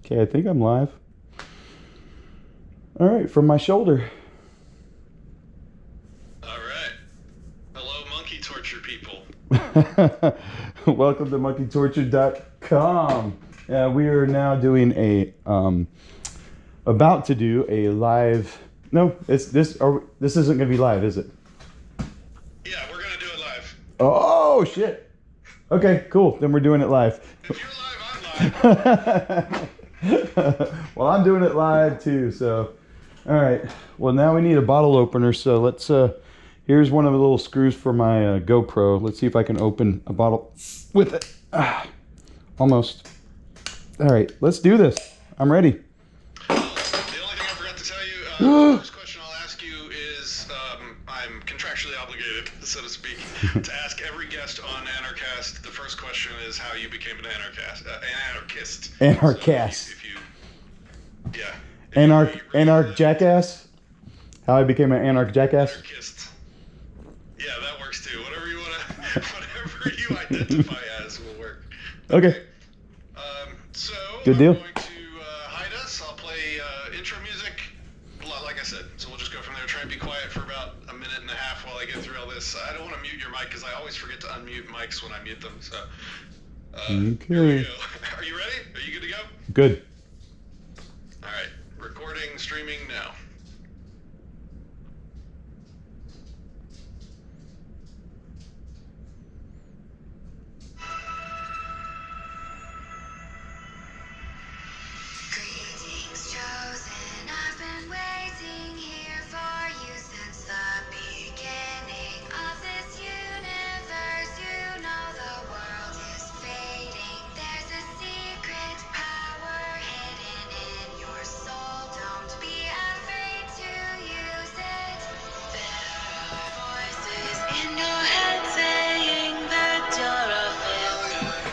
Okay, I think I'm live. All right, from my shoulder. All right. Hello, monkey torture people. Welcome to monkeytorture.com. We are now doing a about to do a live. No, this isn't going to be live, is it? Yeah, we're gonna do it live. Oh shit. Okay, cool. Then we're doing it live. If you're live, I'm live. Well, I'm doing it live too, so all right. Well, now we need a bottle opener, so let's here's one of the little screws for my GoPro. Let's see if I can open a bottle with it. Almost. All right, let's do this. I'm ready. The only thing I forgot to tell you, the first question I'll ask you is, I'm contractually obligated, so to speak, to ask every guest on Anarchast. The first question is how you became an anarchist. Anarchast. So if you yeah. Anarch jackass. How I became an anarch jackass. Anarchist. Yeah, that works too. Whatever you wanna, whatever you identify as will work. Okay. So Good deal. I'm going to hide us. I'll play intro music, like I said. So we'll just go from there. Try and be quiet for about a minute and a half while I get through all this. I don't want to mute your mic because I always forget to unmute mics when I mute them. So here we Okay. go. Are you ready? Are you good to go? Good. All right. Recording, streaming now. Greetings, chosen. I've been waiting here for you since the beginning of this universe. You know the world is fading. There's a secret power hidden in your soul. Don't be afraid to use it. There are voices in your head saying that you're a failure.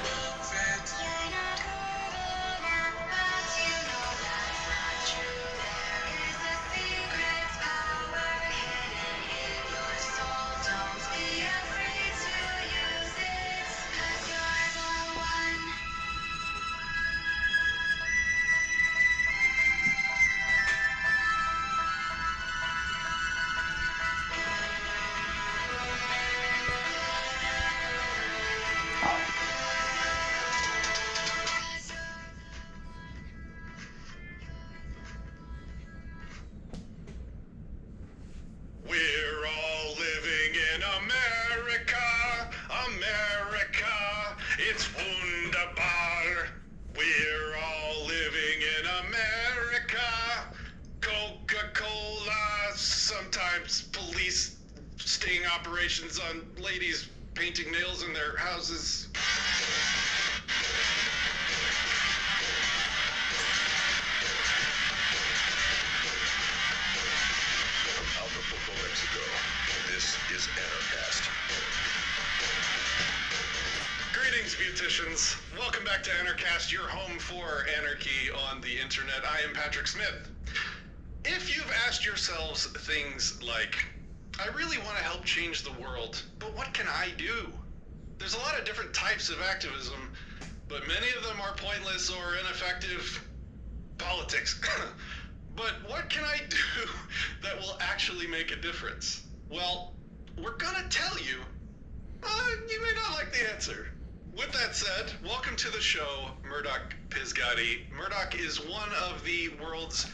You're not good enough, but you know that's not true. There is a secret power hidden in your soul. Don't be afraid to use it, 'cause you're the one. We're all living in America, America, it's wunderbar. We're all living in America, Coca-Cola, sometimes police sting operations on ladies painting nails in their houses. From Acapulco, Mexico, this is Anarchast. Greetings, beauticians. Welcome back to Anarchast, your home for anarchy on the internet. I am Patrick Smith. If you've asked yourselves things like, I really want to help change the world, but what can I do? There's a lot of different types of activism, but many of them are pointless or ineffective. Politics. But what can I do that will actually make a difference? Well, we're gonna tell you. You may not like the answer. With that said, welcome to the show, Murdoch Pizgatti. Murdoch is one of the world's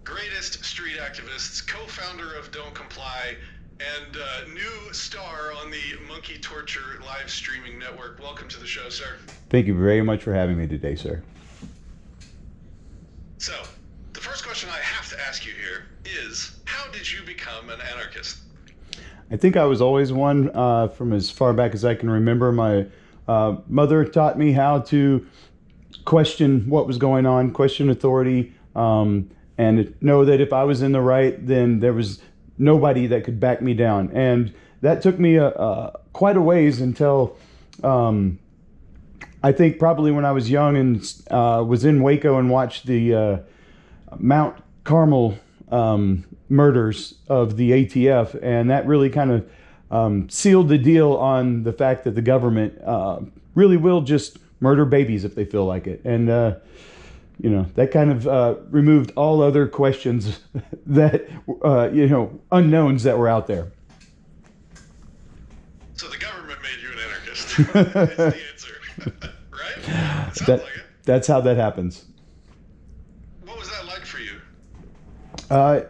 greatest street activists, co-founder of Don't Comply, and new star on the Monkey Torture live streaming network. Welcome to the show, sir. Thank you very much for having me today, sir. So, the first question I have to ask you here is, how did you become an anarchist? I think I was always one from as far back as I can remember. My mother taught me how to question what was going on, question authority, and know that if I was in the right, then there was nobody that could back me down. And that took me quite a ways until I think probably when I was young and was in Waco and watched the Mount Carmel murders of the ATF, and that really kind of sealed the deal on the fact that the government really will just murder babies if they feel like it. And that kind of removed all other questions that, unknowns that were out there. So the government made you an anarchist. Is the answer. Right? It sounds like it. That's how that happens. What was that like for you? I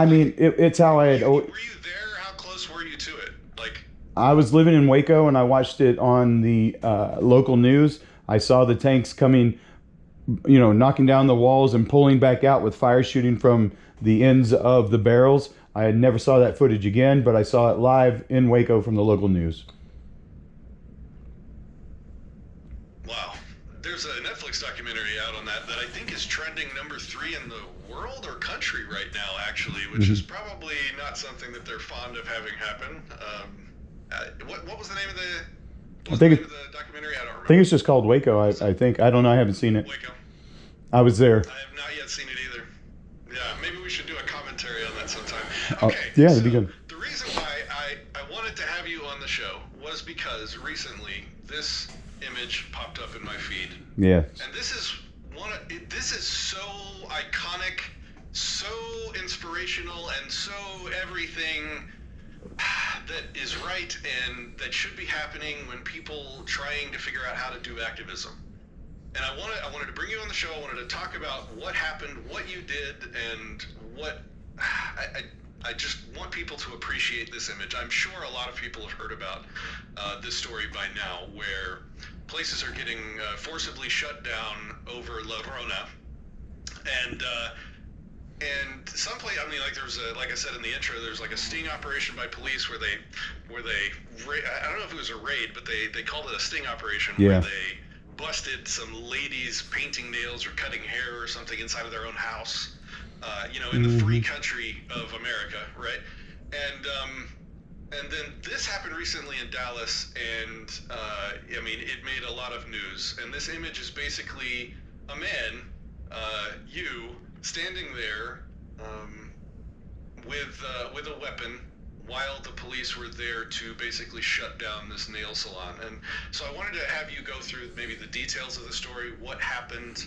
mean, it's how I had. Were you there? How close were you to it? Like, I was living in Waco, and I watched it on the local news. I saw the tanks coming, knocking down the walls and pulling back out with fire shooting from the ends of the barrels. I never saw that footage again, but I saw it live in Waco from the local news. wow. There's a Netflix documentary out on that I think is trending number 3 in the world or country right now, actually, which is probably not something that they're fond of having happen. What was the name of the documentary? I don't remember. I think it's just called Waco. I think. I don't know. I haven't seen it. Waco. I was there. I have not yet seen it either. Yeah, maybe we should do a commentary on that sometime. Oh, Okay. yeah, that'd be good. The reason why I wanted to have you on the show was because recently this image popped up in my feed. Yeah. And this is this is so iconic, so inspirational, and so everything that is right and that should be happening when people trying to figure out how to do activism. And I wanted to bring you on the show. I wanted to talk about what happened, what you did, and what I just want people to appreciate this image. I'm sure a lot of people have heard about this story by now, where places are getting forcibly shut down over La Verona, and someplace, I mean, like there's like I said in the intro, there's like a sting operation by police where they I don't know if it was a raid, but they called it a sting operation. Yeah. Where they busted some ladies painting nails or cutting hair or something inside of their own house, in the free country of America, right? And then this happened recently in Dallas, and I mean, it made a lot of news. And this image is basically a man, you, standing there with a weapon while the police were there to basically shut down this nail salon. And so I wanted to have you go through maybe the details of the story, what happened.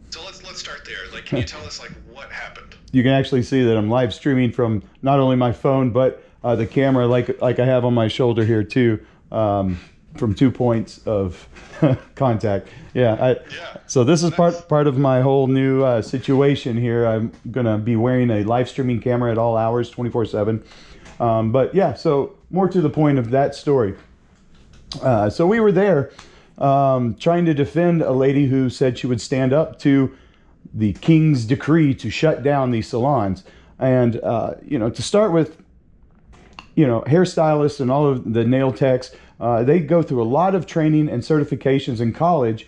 So let's start there. Like, can you tell us like what happened? You can actually see that I'm live streaming from not only my phone but the camera, like I have on my shoulder here too, from 2 points of contact. Yeah. So this is part of my whole new situation here. I'm gonna be wearing a live streaming camera at all hours, 24/7. But yeah, so more to the point of that story. So we were there trying to defend a lady who said she would stand up to the king's decree to shut down these salons. And to start with, hairstylists and all of the nail techs, they go through a lot of training and certifications in college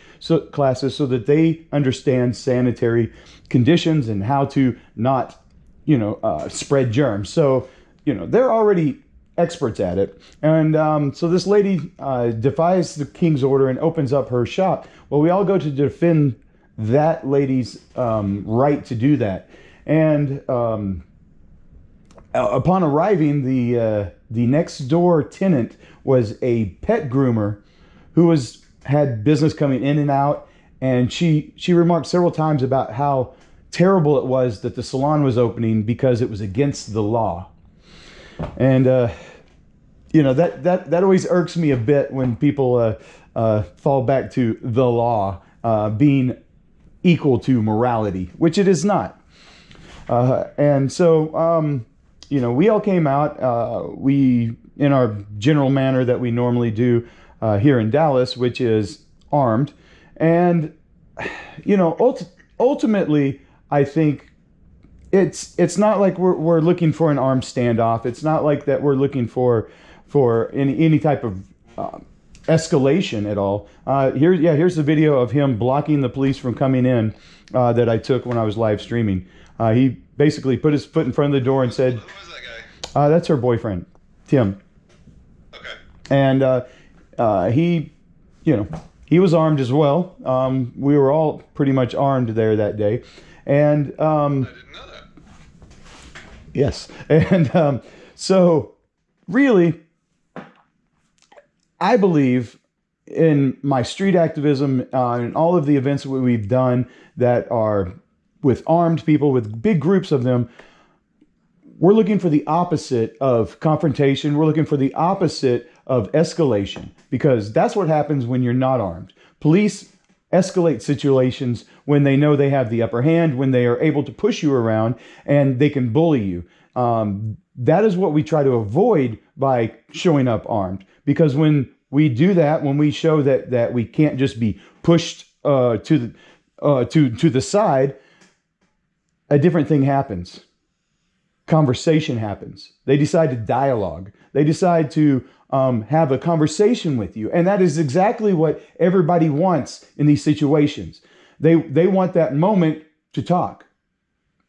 classes so that they understand sanitary conditions and how to not, spread germs. So, they're already experts at it. And so this lady defies the king's order and opens up her shop. Well, we all go to defend that lady's right to do that. And upon arriving, the next door tenant was a pet groomer who had business coming in and out, and she remarked several times about how terrible it was that the salon was opening because it was against the law. And that always irks me a bit when people fall back to the law being equal to morality, which it is not. And so we all came out, we, in our general manner that we normally do here in Dallas, which is armed. And, ultimately, I think it's not like we're looking for an armed standoff. It's not like that we're looking for any type of escalation at all. Here's the video of him blocking the police from coming in that I took when I was live streaming. He basically put his foot in front of the door and said, Who was that guy? that's her boyfriend, Tim. Okay. And he was armed as well. We were all pretty much armed there that day. And I didn't know that. yes. And so really, I believe in my street activism and all of the events that we've done that are with armed people, with big groups of them, we're looking for the opposite of confrontation. We're looking for the opposite of escalation, because that's what happens when you're not armed. Police escalate situations when they know they have the upper hand, when they are able to push you around and they can bully you. That is what we try to avoid by showing up armed, because when we do that, when we show that we can't just be pushed to the side, a different thing happens. Conversation happens. They decide to dialogue. They decide to have a conversation with you. And that is exactly what everybody wants in these situations. They want that moment to talk,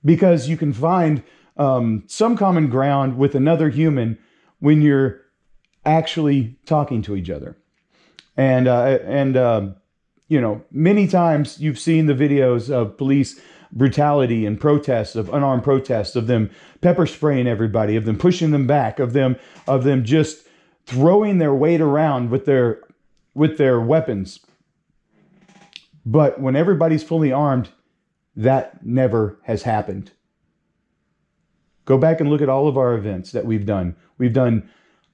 because you can find some common ground with another human when you're actually talking to each other. And many times you've seen the videos of police brutality and protests, of unarmed protests, of them pepper spraying everybody, of them pushing them back, of them just throwing their weight around with their weapons. But when everybody's fully armed, that never has happened. Go back and look at all of our events that we've done. We've done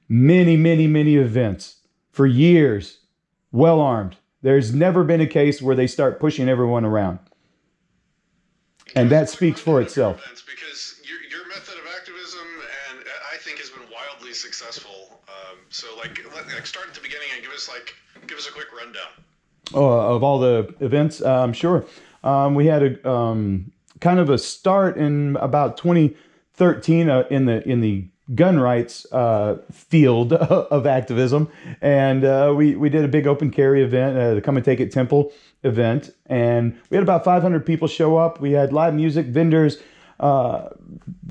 many, many, many events for years, well armed. There's never been a case where they start pushing everyone around. And that speaks for itself. Because your method of activism, and I think, has been wildly successful. So start at the beginning and give us a quick rundown. Of all the events, sure. We had a kind of a start in about 2013 in the gun rights field of activism, and we did a big open carry event, the Come and Take It Temple event, and we had about 500 people show up. We had live music, vendors,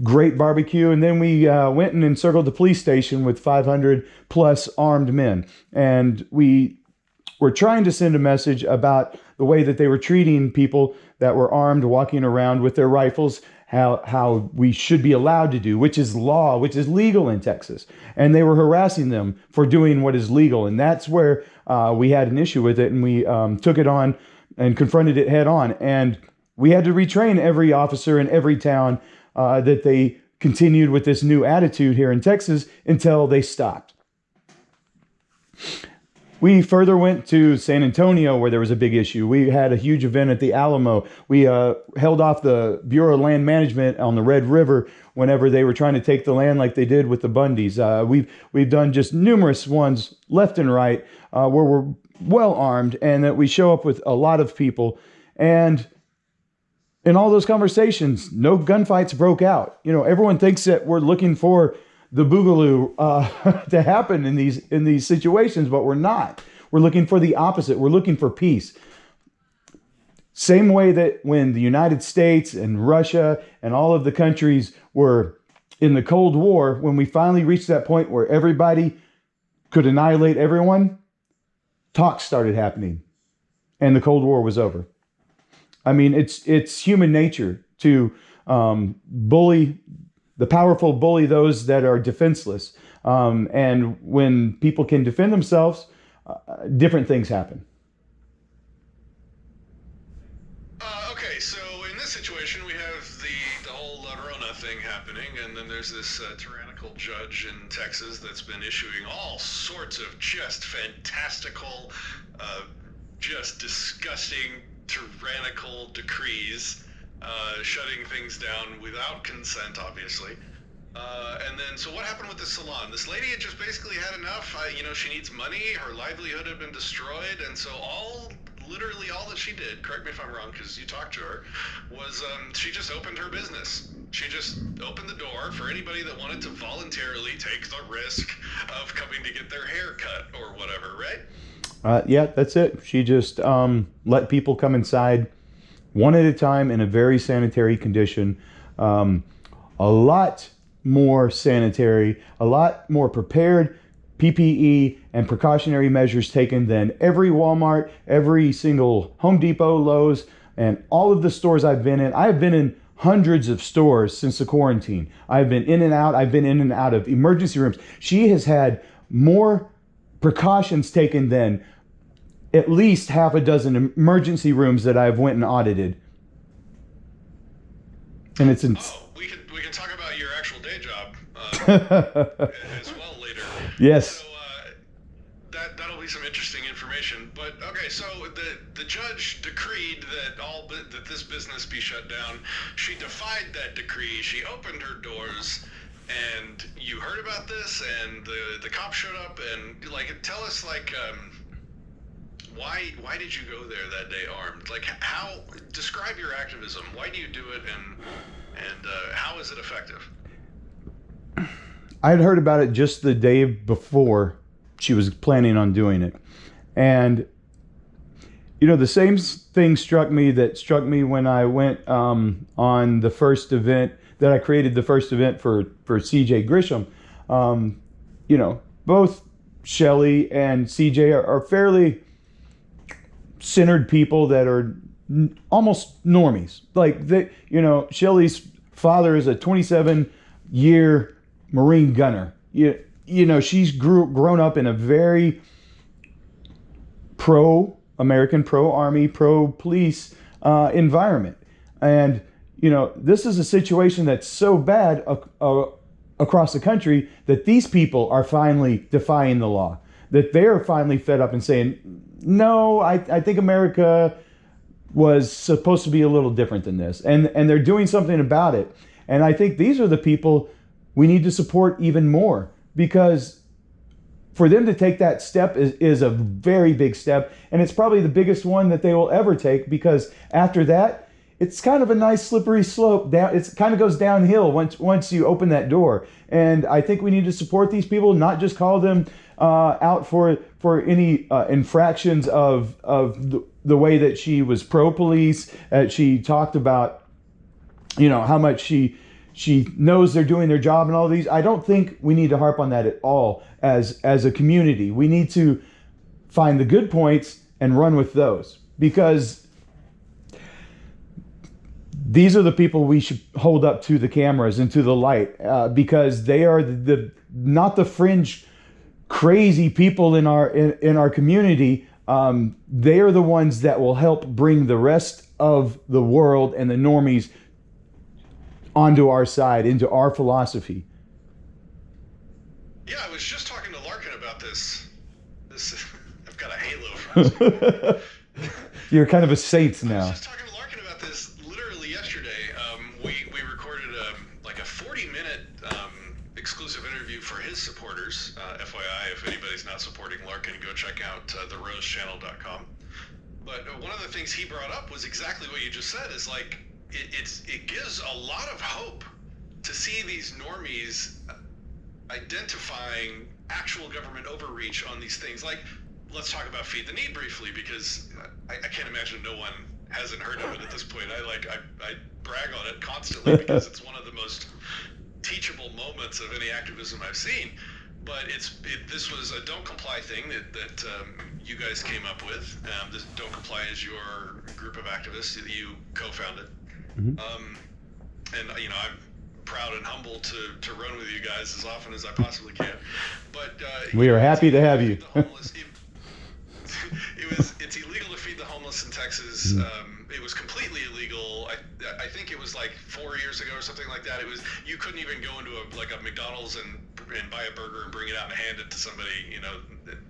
great barbecue, and then we went and encircled the police station with 500 plus armed men, and we were trying to send a message about the way that they were treating people that were armed, walking around with their rifles, how we should be allowed to do, which is law, which is legal in Texas. And they were harassing them for doing what is legal. And that's where we had an issue with it, and we took it on and confronted it head on. And we had to retrain every officer in every town that they continued with this new attitude here in Texas until they stopped. We further went to San Antonio, where there was a big issue. We had a huge event at the Alamo. We held off the Bureau of Land Management on the Red River whenever they were trying to take the land like they did with the Bundys. We've done just numerous ones left and right where we're well armed, and that we show up with a lot of people. And in all those conversations, no gunfights broke out. Everyone thinks that we're looking for the boogaloo to happen in these situations, but we're not. We're looking for the opposite. We're looking for peace. Same way that when the United States and Russia and all of the countries were in the Cold War, when we finally reached that point where everybody could annihilate everyone, talks started happening, and the Cold War was over. I mean, it's human nature to bully. The powerful bully those that are defenseless. And when people can defend themselves, different things happen. Okay, so in this situation, we have the whole La Verona thing happening, and then there's this tyrannical judge in Texas that's been issuing all sorts of just fantastical, just disgusting, tyrannical decrees, shutting things down without consent, obviously. And then, so what happened with the salon? This lady had just basically had enough. She needs money. Her livelihood had been destroyed. And so literally all that she did, correct me if I'm wrong, because you talked to her, was she just opened her business. She just opened the door for anybody that wanted to voluntarily take the risk of coming to get their hair cut or whatever, right? Yeah, that's it. She just let people come inside one at a time in a very sanitary condition. A lot more sanitary, a lot more prepared PPE and precautionary measures taken than every Walmart, every single Home Depot, Lowe's, and all of the stores I've been in. I've been in hundreds of stores since the quarantine. I've been in and out. I've been in and out of emergency rooms. She has had more precautions taken than at least half a dozen emergency rooms that I've went and audited. And it's we can talk about your actual day job as well later. Yes. So that'll be some interesting information. But okay, so the judge decreed that this business be shut down. She defied that decree. She opened her doors, and you heard about this, and the cops showed up, and like tell us like. Why did you go there that day armed? Like, how? Describe your activism. Why do you do it, and how is it effective? I had heard about it just the day before she was planning on doing it, and the same thing struck me when I went on the first event that I created, the first event for CJ Grisham. Both Shelley and CJ are fairly centered people that are almost normies. Like Shelley's father is a 27-year Marine gunner. She's grown up in a very pro-American, pro-Army, pro-police environment. And, this is a situation that's so bad across the country that these people are finally defying the law, that they're finally fed up and saying, no, I think America was supposed to be a little different than this. And they're doing something about it. And I think these are the people we need to support even more, because for them to take that step is a very big step. And it's probably the biggest one that they will ever take, because after that, it's kind of a nice slippery slope down. It kind of goes downhill once you open that door. And I think we need to support these people, not just call them out for any infractions of the way that she was pro-police. She talked about how much she knows they're doing their job and all these. I don't think we need to harp on that at all as a community. We need to find the good points and run with those, because these are the people we should hold up to the cameras and to the light, because they are not the fringe crazy people in our community. They are the ones that will help bring the rest of the world and the normies onto our side, into our philosophy. Yeah, I was just talking to Larkin about this. I've got a halo from this. You're kind of a saint now. I was just talking to Larkin about this literally yesterday. We recorded a 40-minute exclusive interview for his supporters. FYI, if anybody's not supporting Larkin, go check out therosechannel.com. But one of the things he brought up was exactly what you just said. Is like it gives a lot of hope to see these normies identifying actual government overreach on these things. Like, let's talk about Feed the Need briefly, because I can't imagine no one hasn't heard of it at this point. I brag on it constantly because it's one of the most teachable moments of any activism I've seen. But this was a Don't Comply thing that you guys came up with. This Don't Comply is your group of activists that you co-founded. Mm-hmm. And I'm proud and humble to run with you guys as often as I possibly can. But we are happy to have you. It's illegal to feed the homeless in Texas. Mm-hmm. It was completely illegal. I think it was like 4 years ago or something like that. You couldn't even go into a McDonald's and buy a burger and bring it out and hand it to somebody,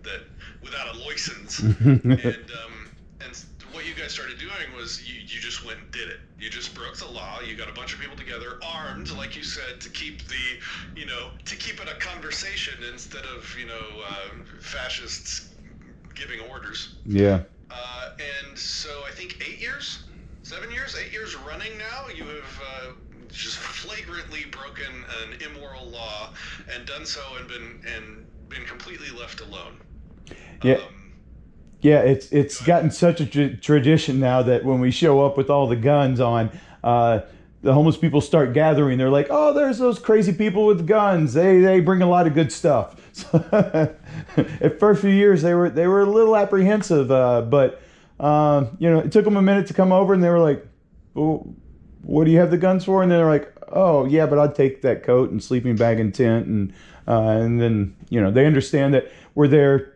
that without a license. And what you guys started doing was you just went and did it. You just broke the law. You got a bunch of people together, armed, like you said, to keep it a conversation instead of fascists giving orders. Yeah. And so I think 8 years running now, you have just flagrantly broken an immoral law and done so and been completely left alone. Yeah. Yeah, it's gotten such a tradition now that when we show up with all the guns on, the homeless people start gathering. They're like, "Oh, there's those crazy people with guns. They bring a lot of good stuff." So, at first few years, they were a little apprehensive, but it took them a minute to come over, and they were like, "Well, what do you have the guns for?" And they're like, "Oh, yeah, but I'd take that coat and sleeping bag and tent," and then they understand that we're there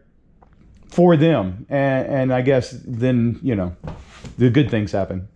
for them, and I guess then the good things happen.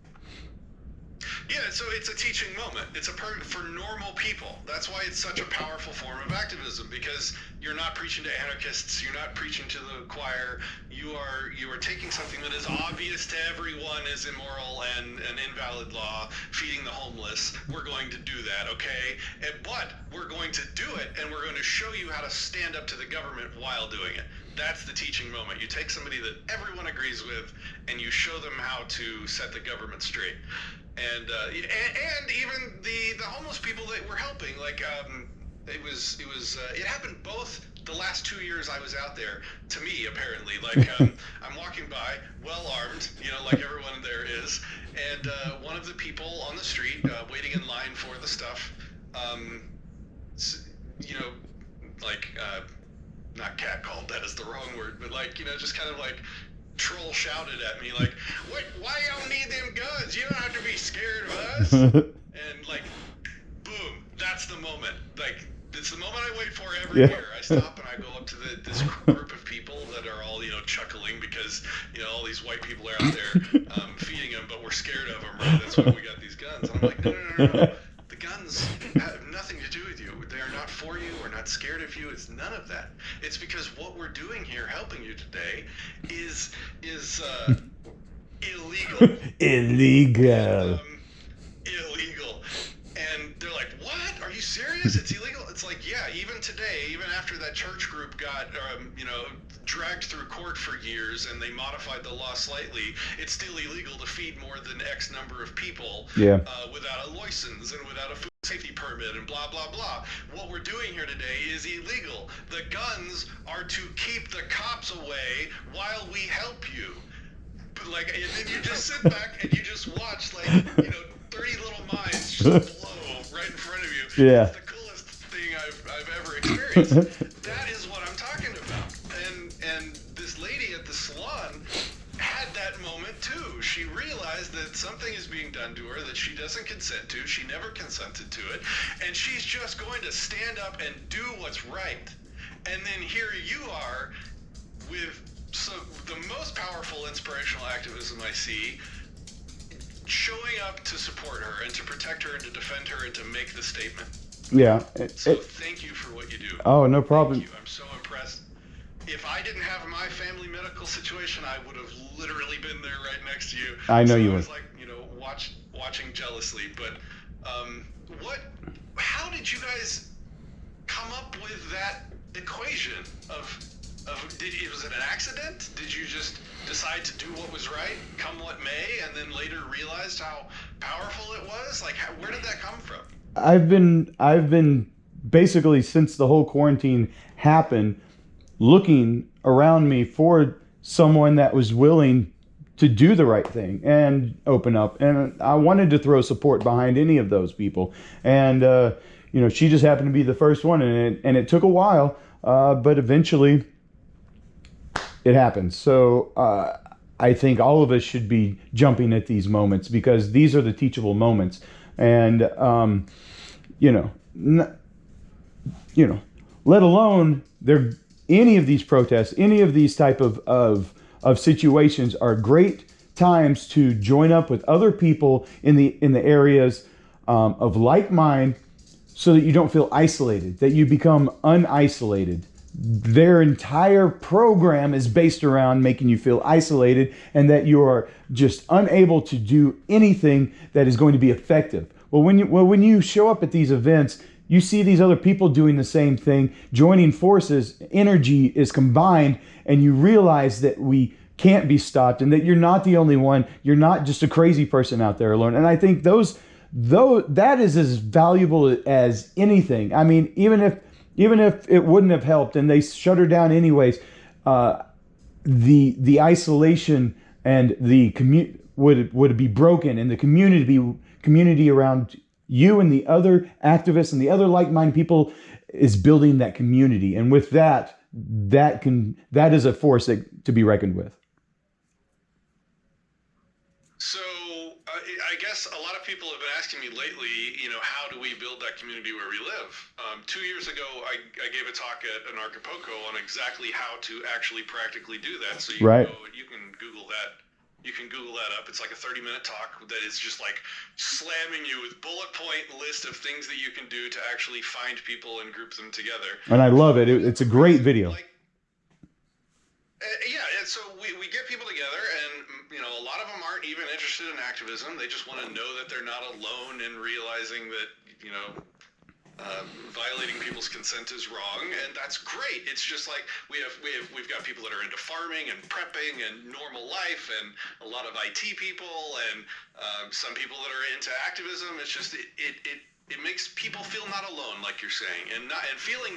Yeah, so it's a teaching moment. It's for normal people. That's why it's such a powerful form of activism, because you're not preaching to anarchists, you're not preaching to the choir. You are taking something that is obvious to everyone is immoral and an invalid law, feeding the homeless. We're going to do that, okay? But we're going to do it, and we're going to show you how to stand up to the government while doing it. That's the teaching moment. You take somebody that everyone agrees with, and you show them how to set the government straight. And even the homeless people that we're helping, like it happened both the last 2 years I was out there. To me, apparently, like I'm walking by, well armed, like everyone there is, and one of the people on the street waiting in line for the stuff, like not catcalled, that is the wrong word, but like just kind of like troll shouted at me like, "What? Why y'all need them guns? You don't have to be scared of us." And like, boom, that's the moment. Like, it's the moment I wait for every year. I stop and I go up to this group of people that are all chuckling because all these white people are out there feeding them, but we're scared of them. Right? That's why we got these guns. And I'm like, no. The guns have nothing to do with you. They are not for you. We're not scared of you. It's none of that. It's because what we're doing here, helping you today, is illegal. Illegal. Illegal. And they're like, "What? Are you serious? It's illegal?" It's like, yeah. Even today, even after that church group got dragged through court for years and they modified the law slightly, it's still illegal to feed more than X number of people without a license and without a food safety permit and blah, blah, blah. What we're doing here today is illegal. The guns are to keep the cops away while we help you. But and then you just sit back and you just watch 30 little minds just blow right in front of you. Yeah. It's the coolest thing I've ever experienced. That is what I'm talking about. And this lady at the salon had that moment too. She realized that something is being done to her that she doesn't consent to. She never consented to it. And she's just going to stand up and do what's right. And then here you are with the most powerful inspirational activism I see, showing up to support her and to protect her and to defend her and to make the statement. Yeah. So thank you for what you do. Oh, no problem. Thank you. I'm so impressed. If I didn't have my family medical situation, I would have literally been there right next to you. I know you would. I was like, watching jealously. But how did you guys come up with that equation was it an accident? Did you just decide to do what was right, come what may, and then later realized how powerful it was? Like, where did that come from? I've been basically, since the whole quarantine happened, looking around me for someone that was willing to do the right thing and open up. And I wanted to throw support behind any of those people. And, she just happened to be the first one. And it took a while, but eventually it happened. So I think all of us should be jumping at these moments, because these are the teachable moments. And, let alone any of these protests, any of these type of situations are great times to join up with other people in the areas of like mind, so that you don't feel isolated, that you become unisolated. Their entire program is based around making you feel isolated and that you are just unable to do anything that is going to be effective. Well, when you show up at these events, you see these other people doing the same thing, joining forces, energy is combined, and you realize that we can't be stopped and that you're not the only one. You're not just a crazy person out there alone. And I think that is as valuable as anything. I mean, even if it wouldn't have helped and they shut her down anyways, the isolation and the would be broken, and the community around you and the other activists and the other like-minded people is building that community. And with that is a force to be reckoned with. So I guess a lot of people have been asking me lately, how do we build that community where we live? 2 years ago, I gave a talk at Anarchast on exactly how to actually practically do that. So you Right. can go, you can Google that. You can Google that up. It's like a 30-minute talk that is just like slamming you with bullet point list of things that you can do to actually find people and group them together. And I love it. It's a great video. So we get people together, and a lot of them aren't even interested in activism. They just want to know that they're not alone in realizing that violating people's consent is wrong, and that's great. It's just like we've got people that are into farming and prepping and normal life, and a lot of IT people, and some people that are into activism. It's just it makes people feel not alone, like you're saying, and feeling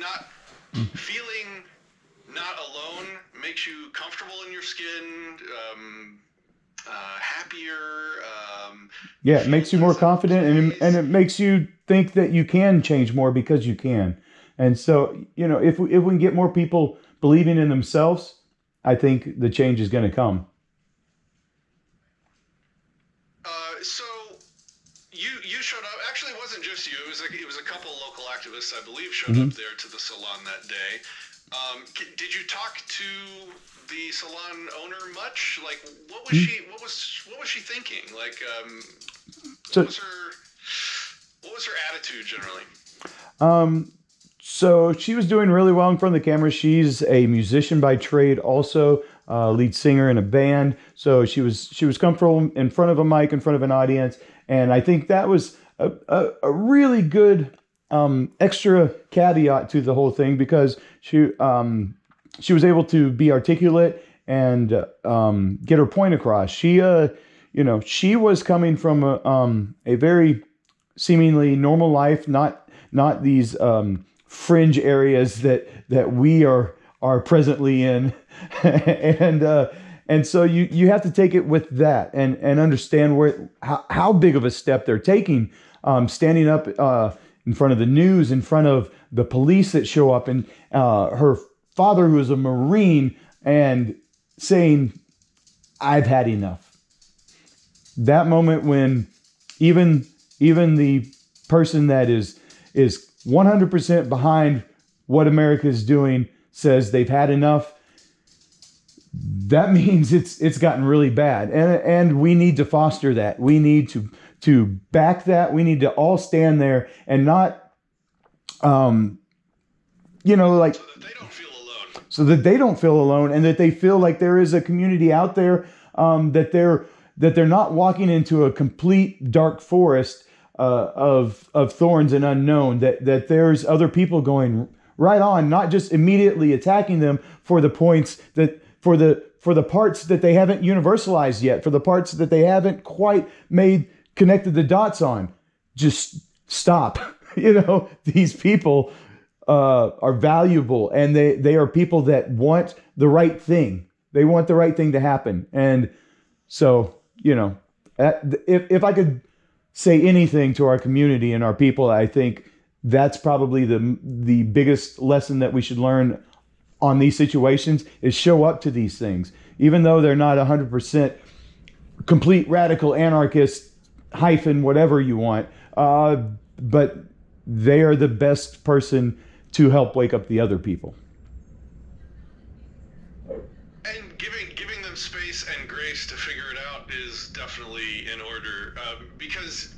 not alone makes you comfortable in your skin, happier. Yeah, it makes you more confident, and it makes you think that you can change more because you can. And so, if we can get more people believing in themselves, I think the change is going to come. So you showed up. Actually, it wasn't just you. It was a couple local activists, I believe, showed up there to the salon that day. Did you talk to the salon owner much? Like, what was she thinking? Like, what was her attitude generally? So she was doing really well in front of the camera. She's a musician by trade, also lead singer in a band. So she was comfortable in front of a mic, in front of an audience, and I think that was a really good extra caveat to the whole thing, because she was able to be articulate and get her point across. She was coming from a very seemingly normal life, not these fringe areas that we are presently in, and so you have to take it with that and understand how big of a step they're taking, standing up in front of the news, in front of the police that show up, and her father, who is a Marine, and saying, "I've had enough." That moment when even the person that is 100% behind what America is doing says they've had enough, that means it's gotten really bad, and we need to foster that. We need to back that. We need to all stand there and not, like, so that they don't feel alone, and that they feel like there is a community out there, that they're not walking into a complete dark forest of thorns and unknown. That there's other people going right on, not just immediately attacking them for the points that for the parts that they haven't universalized yet, for the parts that they haven't quite connected the dots on. Just stop. These people are valuable, and they are people that want the right thing. They want the right thing to happen. And so, if I could say anything to our community and our people, I think that's probably the biggest lesson that we should learn on these situations, is show up to these things, even though they're not 100% complete radical anarchist hyphen whatever you want, but they are the best person to help wake up the other people. And giving them space and grace to figure it out is definitely in order, because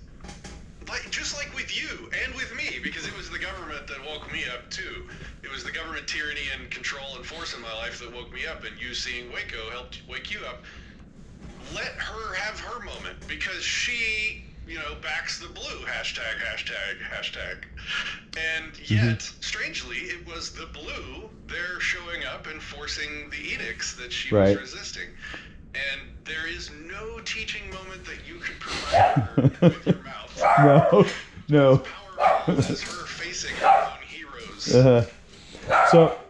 just like with you and with me, because it was the government that woke me up too. It was the government tyranny and control and force in my life that woke me up, and you seeing Waco helped wake you up. Let her have her moment, because she, backs the blue, hashtag. And yet, strangely, it was the blue, they're showing up and forcing the edicts that she was resisting. And there is no teaching moment that you could provide her with your mouth. No. As powerful as her facing her own heroes.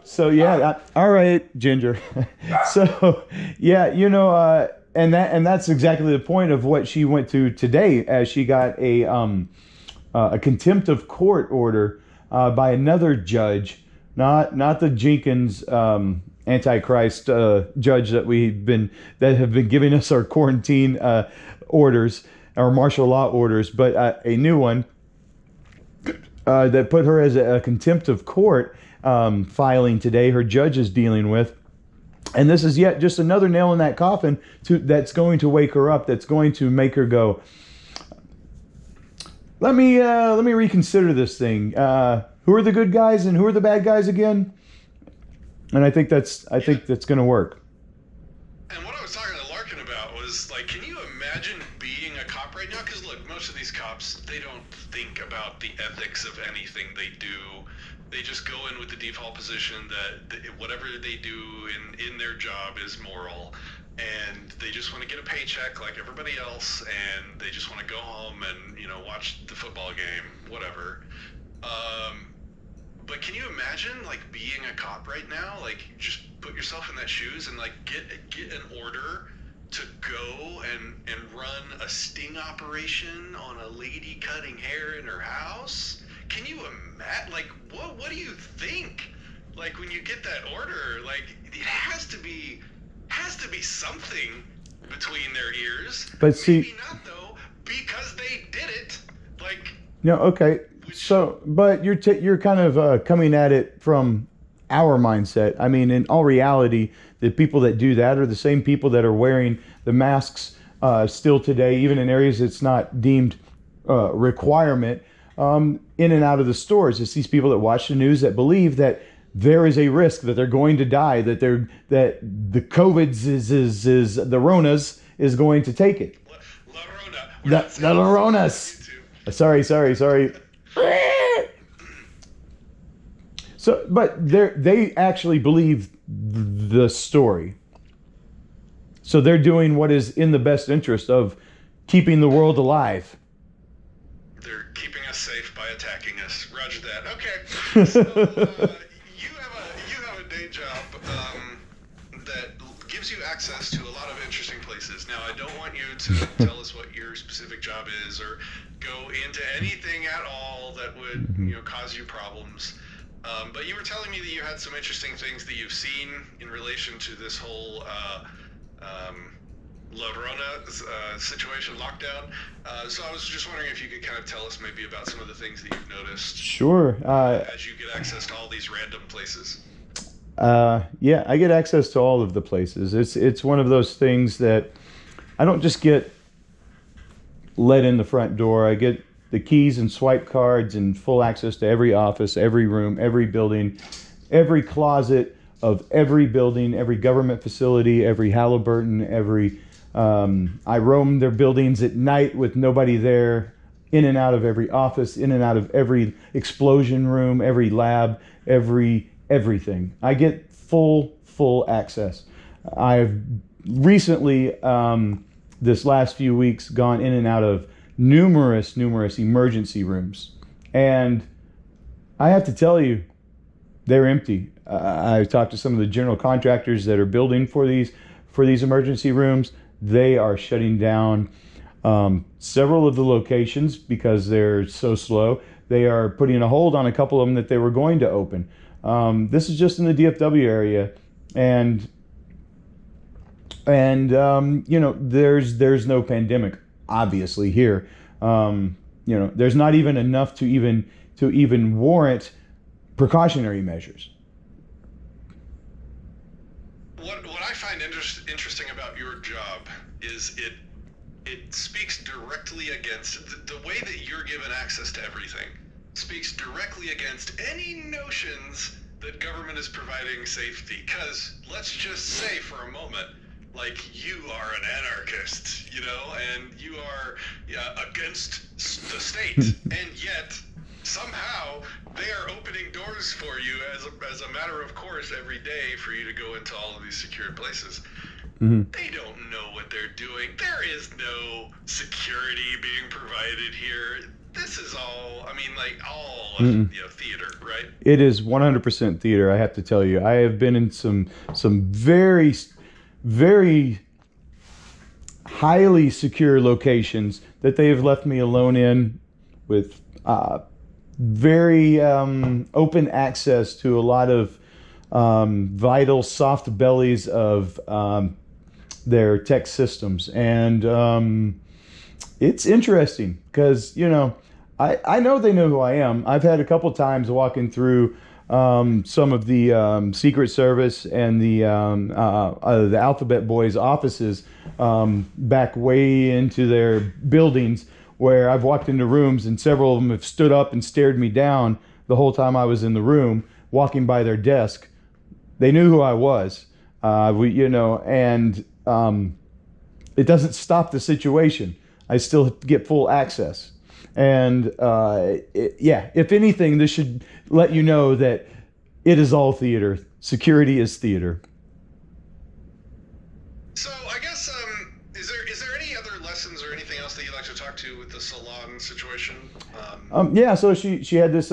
So yeah, all right, Ginger. So yeah, and that's exactly the point of what she went to today, as she got a contempt of court order by another judge, not the Jenkins Antichrist judge that have been giving us our quarantine orders or martial law orders, but a new one that put her as a contempt of court filing today. Her judge is dealing with. And this is yet just another nail in that coffin that's going to wake her up, that's going to make her go, let me reconsider this thing. Who are the good guys and who are the bad guys again? And I think that's going to work. And what I was talking to Larkin about was, like, can you imagine being a cop right now? Because look, most of these cops, they don't think about the ethics of anything they do. They just go in with the default position that whatever they do in their job is moral, and they just want to get a paycheck like everybody else, and they just want to go home and, you know, watch the football game, whatever. But can you imagine, like, being a cop right now? Like, just put yourself in that shoes and, like, get an order to go and run a sting operation on a lady cutting hair in her house? Can you imagine? Like, what do you think? Like, when you get that order, like, it has to be something between their ears. But see, maybe not though, because they did it. Like, no, okay. So, but you're kind of coming at it from our mindset. I mean, in all reality, the people that do that are the same people that are wearing the masks still today, even in areas it's not deemed requirement, in and out of the stores. It's these people that watch the news that believe that there is a risk that they're going to die, that the COVID's is the Ronas is going to take it. La Rona. The Ronas. Sorry. So, but they actually believe the story. So they're doing what is in the best interest of keeping the world alive. They're keeping us safe by attacking us. Roger that. Okay. So you have a day job that gives you access to a lot of interesting places. Now, I don't want you to tell us what your specific job is or go into anything at all that would cause you problems. But you were telling me that you had some interesting things that you've seen in relation to this whole La Rona situation, lockdown. So I was just wondering if you could kind of tell us maybe about some of the things that you've noticed. Sure. As you get access to all these random places. Yeah, I get access to all of the places. It's one of those things that I don't just get let in the front door. I get the keys and swipe cards and full access to every office, every room, every building, every closet of every building, every government facility, every Halliburton, I roam their buildings at night with nobody there, in and out of every office, in and out of every explosion room, every lab, everything. I get full access. I've recently, this last few weeks, gone in and out of numerous emergency rooms, and I have to tell you, they're empty. I've talked to some of the general contractors that are building for these emergency rooms. They are shutting down several of the locations because they're so slow. They are putting a hold on a couple of them that they were going to open. This is just in the DFW area, and there's no pandemic obviously here. There's not even enough to even warrant precautionary measures. What I find interesting about your job is it speaks directly against the way that you're given access to everything. Speaks directly against any notions that government is providing safety. Because let's just say for a moment, like, you are an anarchist, and you are against the state, and yet somehow they are opening doors for you as a matter of course every day for you to go into all of these secured places. Mm-hmm. They don't know what they're doing. There is no security being provided here. This is all, theater, right? It is 100% theater, I have to tell you. I have been in some very, very highly secure locations that they have left me alone in, with very open access to a lot of vital soft bellies of their tech systems. And It's interesting because, I know they know who I am. I've had a couple times walking through some of the Secret Service and the Alphabet Boys offices back way into their buildings, where I've walked into rooms and several of them have stood up and stared me down the whole time I was in the room, walking by their desk. They knew who I was, and it doesn't stop the situation. I still get full access. And if anything, this should let you know that it is all theater. Security is theater. So I guess is there any other lessons or anything else that you'd like to talk to with the salon situation? So she had this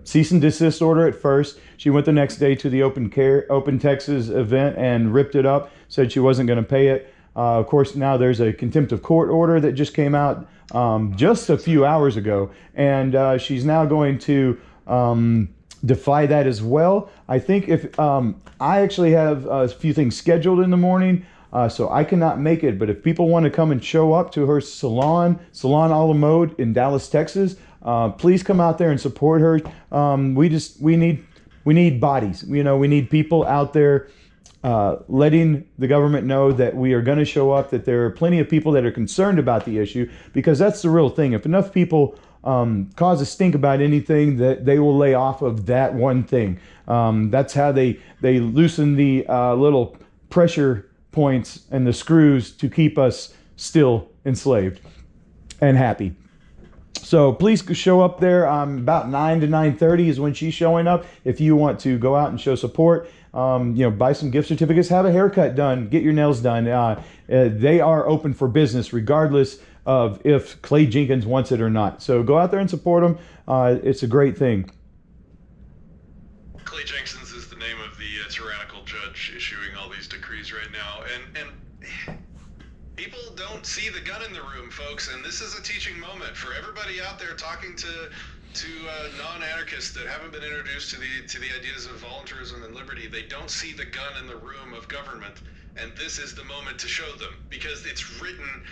cease and desist order at first. She went the next day to the Open Texas event and ripped it up. Said she wasn't going to pay it. Of course, now there's a contempt of court order that just came out just a few hours ago, and she's now going to defy that as well. I think if I actually have a few things scheduled in the morning, so I cannot make it. But if people want to come and show up to her Salon a la Mode in Dallas, Texas, please come out there and support her. We need bodies. We need people out there letting the government know that we are going to show up, that there are plenty of people that are concerned about the issue, because that's the real thing. If enough people cause a stink about anything, that they will lay off of that one thing. That's how they loosen the little pressure points and the screws to keep us still enslaved and happy. So please show up there. About 9 to 9:30 is when she's showing up. If you want to go out and show support, buy some gift certificates, have a haircut done, get your nails done. They are open for business regardless of if Clay Jenkins wants it or not. So go out there and support them. It's a great thing. Clay Jenkins is the name of the tyrannical judge issuing all these decrees right now, and people don't see the gun in the room, folks, and this is a teaching moment for everybody out there talking to non-anarchists that haven't been introduced to the ideas of voluntarism and liberty. They don't see the gun in the room of government, and this is the moment to show them, because it's written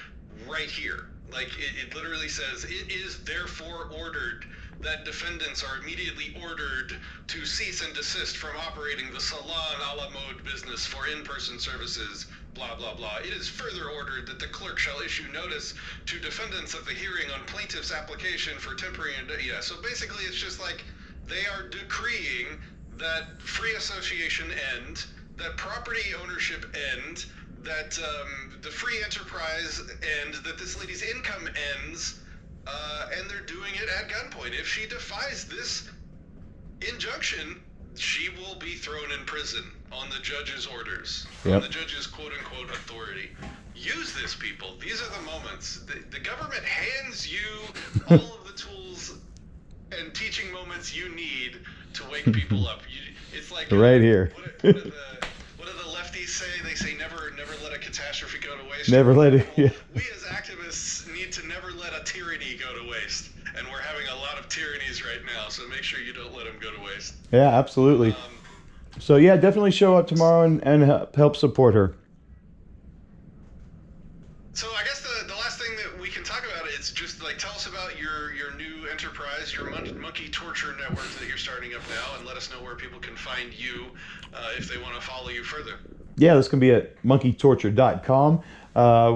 right here. Like, it literally says, "It is therefore ordered that defendants are immediately ordered to cease and desist from operating the salon a la mode business for in-person services, blah, blah, blah. It is further ordered that the clerk shall issue notice to defendants of the hearing on plaintiff's application for temporary..." So basically it's just like they are decreeing that free association end, that property ownership end, that the free enterprise end, that this lady's income ends, and they're doing it at gunpoint. If she defies this injunction, she will be thrown in prison on the judge's orders, on the judge's quote-unquote authority. Use this, people. These are the moments. The government hands you all of the tools and teaching moments you need to wake people up. It's like right here. What do the lefties say? They say never let a catastrophe go to waste. Never let it. Yeah. We as activists need to never let a tyranny go to waste, and we're having a lot of tyrannies right now. So make sure you don't let them go to waste. Yeah, absolutely. So yeah, definitely show up tomorrow and help support her. So I guess the last thing that we can talk about is just like, tell us about your new enterprise, your monkey torture network that you're starting up now, and let us know where people can find you if they want to follow you further. Yeah, this can be at monkeytorture.com.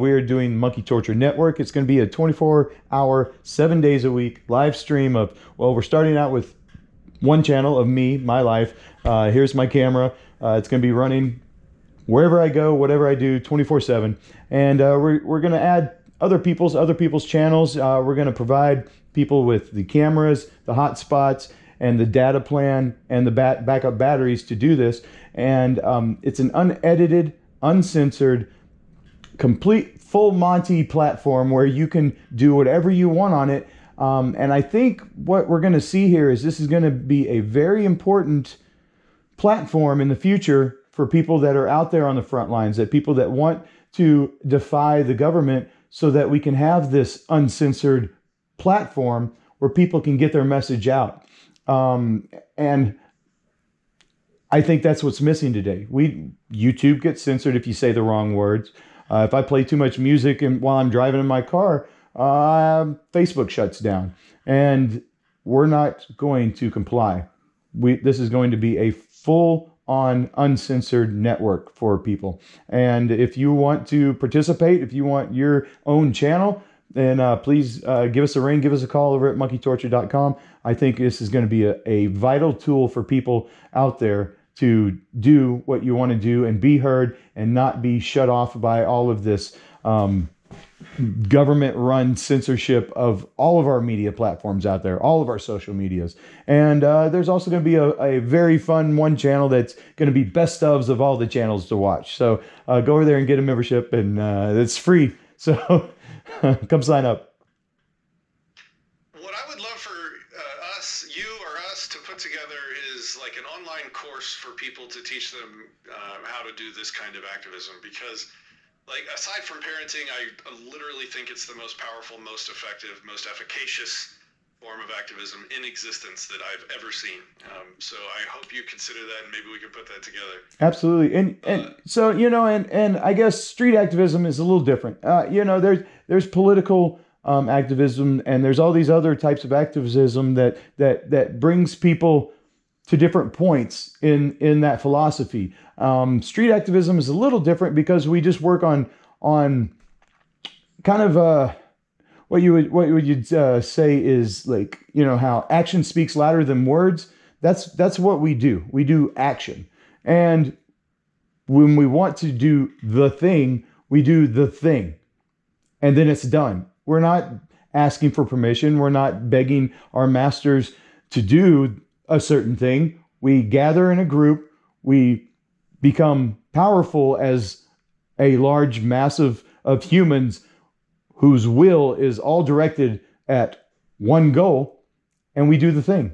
We are doing Monkey Torture Network. It's going to be a 24-hour, 7 days a week live stream of, we're starting out with one channel of me, my life. Here's my camera. It's going to be running wherever I go, whatever I do, 24/7. And we're going to add other people's channels. We're going to provide people with the cameras, the hotspots, and the data plan and the backup batteries to do this. And it's an unedited, uncensored, complete full Monty platform where you can do whatever you want on it. And I think what we're going to see here is this is going to be a very important platform in the future for people that are out there on the front lines, that people that want to defy the government, so that we can have this uncensored platform where people can get their message out. And I think that's what's missing today. YouTube gets censored if you say the wrong words. If I play too much music and while I'm driving in my car, Facebook shuts down, and we're not going to comply. This is going to be a full-on uncensored network for people. And if you want to participate, if you want your own channel, then please give us a ring, give us a call over at monkeytorture.com. I think this is going to be a vital tool for people out there to do what you want to do and be heard and not be shut off by all of this government-run censorship of all of our media platforms out there, all of our social medias. And there's also going to be a very fun one channel that's going to be best ofs of all the channels to watch. So go over there and get a membership, and it's free. So come sign up. What I would love for you or us to put together is like an online course for people to teach them how to do this kind of activism, because like aside from parenting, I literally think it's the most powerful, most effective, most efficacious form of activism in existence that I've ever seen. So I hope you consider that, and maybe we can put that together. Absolutely. And so, and I guess street activism is a little different. There's political activism, and there's all these other types of activism that brings people to different points in that philosophy. Street activism is a little different because we just work on kind of what you'd say is like, how action speaks louder than words. That's what we do. We do action. And when we want to do the thing, we do the thing. And then it's done. We're not asking for permission. We're not begging our masters to do a certain thing. We gather in a group. We become powerful as a large mass of humans whose will is all directed at one goal, and we do the thing.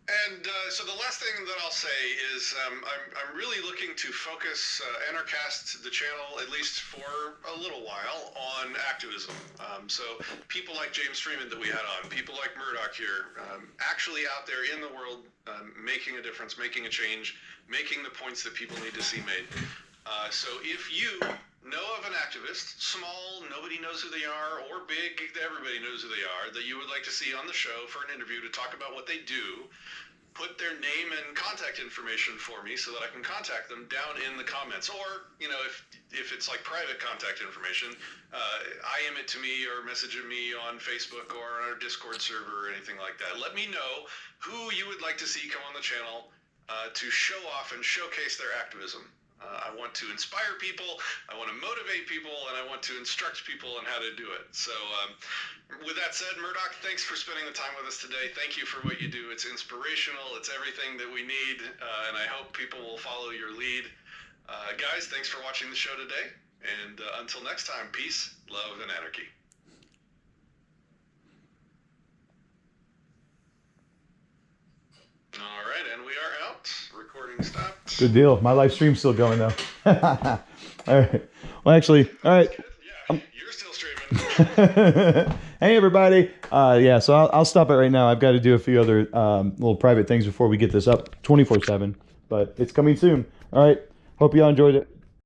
And so the last thing that I'll say is I'm really looking to focus Anarchast, the channel, at least for a little while, on activism. So people like James Freeman that we had on, people like Murdoch here, actually out there in the world making a difference, making a change, making the points that people need to see made. So if you know of an activist, small, nobody knows who they are, or big, everybody knows who they are, that you would like to see on the show for an interview to talk about what they do, put their name and contact information for me so that I can contact them down in the comments. Or, if it's like private contact information, IM it to me or message me on Facebook or on our Discord server or anything like that. Let me know who you would like to see come on the channel to show off and showcase their activism. I want to inspire people, I want to motivate people, and I want to instruct people on how to do it. So with that said, Murdoch, thanks for spending the time with us today. Thank you for what you do. It's inspirational. It's everything that we need, and I hope people will follow your lead. Guys, thanks for watching the show today, and until next time, peace, love, and anarchy. All right, and we are out. Recording stopped. Good deal. My live stream's still going though. All right. Well, actually, all right. Yeah, you're still streaming. Hey, everybody. So I'll stop it right now. I've got to do a few other little private things before we get this up 24/7, but it's coming soon. All right. Hope y'all enjoyed it.